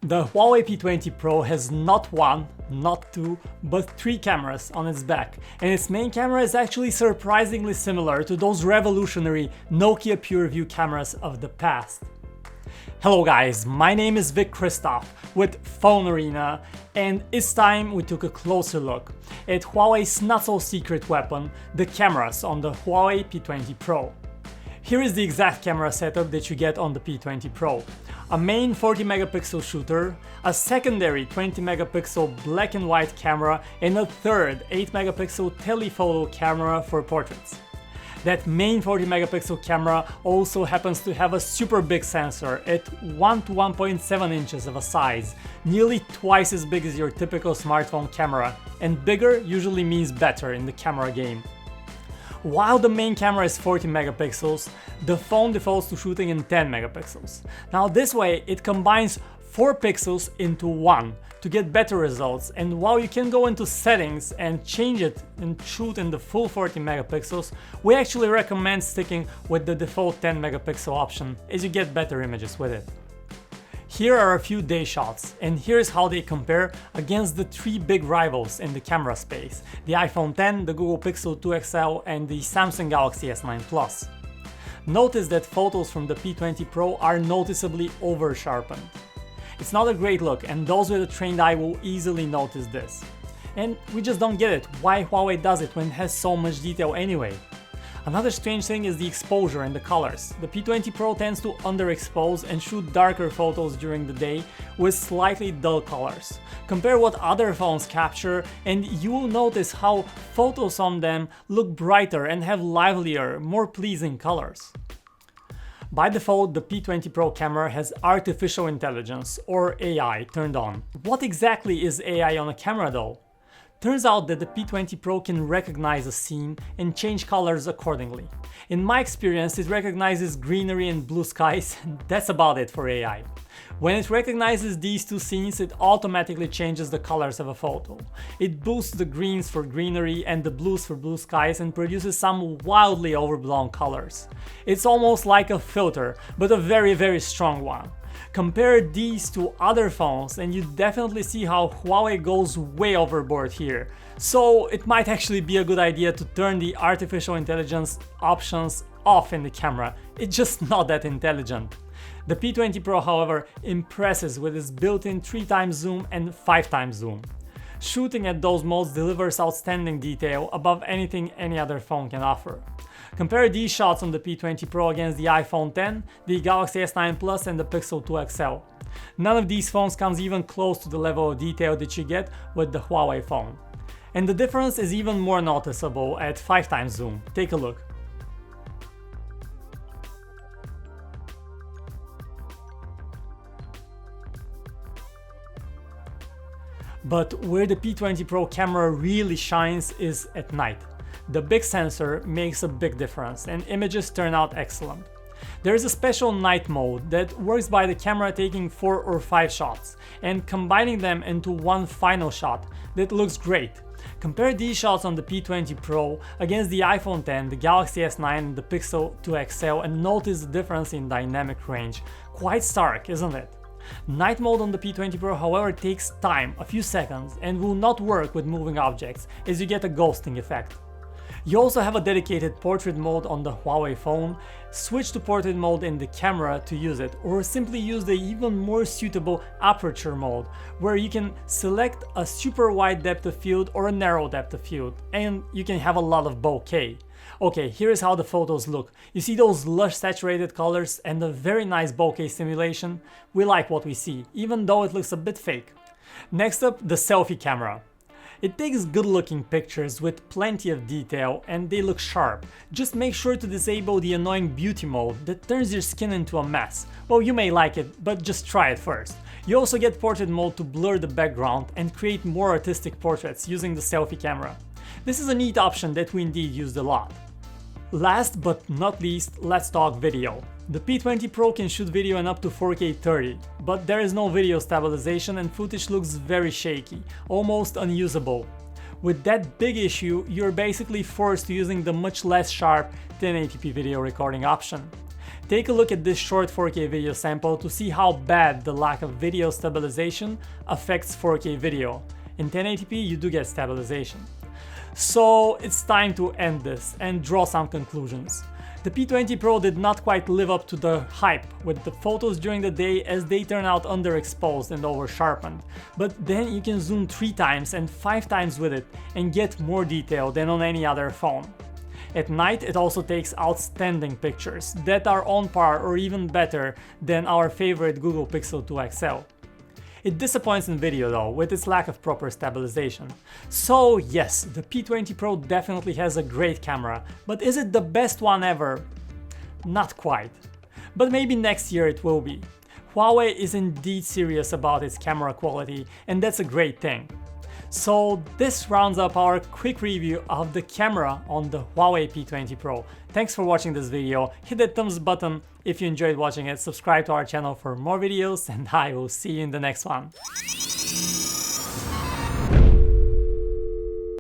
The Huawei P20 Pro has not one, not two, but three cameras on its back, and its main camera is actually surprisingly similar to those revolutionary Nokia PureView cameras of the past. Hello guys, my name is Vic Christoph with PhoneArena, and it's time we took a closer look at Huawei's not-so-secret weapon, the cameras on the Huawei P20 Pro. Here is the exact camera setup that you get on the P20 Pro. A main 40 megapixel shooter, a secondary 20 megapixel black and white camera, and a third 8 megapixel telephoto camera for portraits. That main 40 megapixel camera also happens to have a super big sensor at 1 to 1.7 inches of a size, nearly twice as big as your typical smartphone camera, and bigger usually means better in the camera game. While the main camera is 40 megapixels, the phone defaults to shooting in 10 megapixels. Now this way it combines 4 pixels into 1 to get better results, and while you can go into settings and change it and shoot in the full 40 megapixels, we actually recommend sticking with the default 10 megapixel option as you get better images with it. Here are a few day shots, and here's how they compare against the three big rivals in the camera space: the iPhone X, the Google Pixel 2 XL, and the Samsung Galaxy S9 Plus. Notice that photos from the P20 Pro are noticeably over-sharpened. It's not a great look, and those with a trained eye will easily notice this. And we just don't get it, why Huawei does it when it has so much detail anyway. Another strange thing is the exposure and the colors. The P20 Pro tends to underexpose and shoot darker photos during the day with slightly dull colors. Compare what other phones capture and you will notice how photos on them look brighter and have livelier, more pleasing colors. By default, the P20 Pro camera has artificial intelligence, or AI, turned on. What exactly is AI on a camera though? Turns out that the P20 Pro can recognize a scene and change colors accordingly. In my experience, it recognizes greenery and blue skies, and that's about it for AI. When it recognizes these two scenes, it automatically changes the colors of a photo. It boosts the greens for greenery and the blues for blue skies and produces some wildly overblown colors. It's almost like a filter, but a very strong one. Compare these to other phones and you definitely see how Huawei goes way overboard here. So it might actually be a good idea to turn the artificial intelligence options off in the camera. It's just not that intelligent. The P20 Pro, however, impresses with its built-in 3x zoom and 5x zoom. Shooting at those modes delivers outstanding detail above anything any other phone can offer. Compare these shots on the P20 Pro against the iPhone X, the Galaxy S9 Plus and the Pixel 2 XL. None of these phones comes even close to the level of detail that you get with the Huawei phone. And the difference is even more noticeable at 5x zoom. Take a look. But where the P20 Pro camera really shines is at night. The big sensor makes a big difference and images turn out excellent. There is a special night mode that works by the camera taking 4 or 5 shots and combining them into one final shot that looks great. Compare these shots on the P20 Pro against the iPhone X, the Galaxy S9 and the Pixel 2 XL and notice the difference in dynamic range. Quite stark, isn't it? Night mode on the P20 Pro, however, takes time, a few seconds, and will not work with moving objects as you get a ghosting effect. You also have a dedicated portrait mode on the Huawei phone. Switch to portrait mode in the camera to use it, or simply use the even more suitable aperture mode, where you can select a super wide depth of field or a narrow depth of field, and you can have a lot of bokeh. Okay, here's how the photos look. You see those lush saturated colors and a very nice bokeh simulation? We like what we see, even though it looks a bit fake. Next up, the selfie camera. It takes good looking pictures with plenty of detail and they look sharp. Just make sure to disable the annoying beauty mode that turns your skin into a mess. Well, you may like it, but just try it first. You also get portrait mode to blur the background and create more artistic portraits using the selfie camera. This is a neat option that we indeed used a lot. Last but not least, let's talk video. The P20 Pro can shoot video in up to 4K 30, but there is no video stabilization and footage looks very shaky, almost unusable. With that big issue, you're basically forced to using the much less sharp 1080p video recording option. Take a look at this short 4K video sample to see how bad the lack of video stabilization affects 4K video. In 1080p you do get stabilization. So it's time to end this and draw some conclusions. The P20 Pro did not quite live up to the hype with the photos during the day, as they turn out underexposed and over sharpened. But then you can zoom 3 times and 5 times with it and get more detail than on any other phone. At night it also takes outstanding pictures that are on par or even better than our favorite Google Pixel 2 XL. It disappoints in video though, with its lack of proper stabilization. So yes, the P20 Pro definitely has a great camera, but is it the best one ever? Not quite. But maybe next year it will be. Huawei is indeed serious about its camera quality, and that's a great thing. So this rounds up our quick review of the camera on the Huawei P20 Pro. Thanks for watching this video, hit that thumbs button if you enjoyed watching it, subscribe to our channel for more videos, and I will see you in the next one.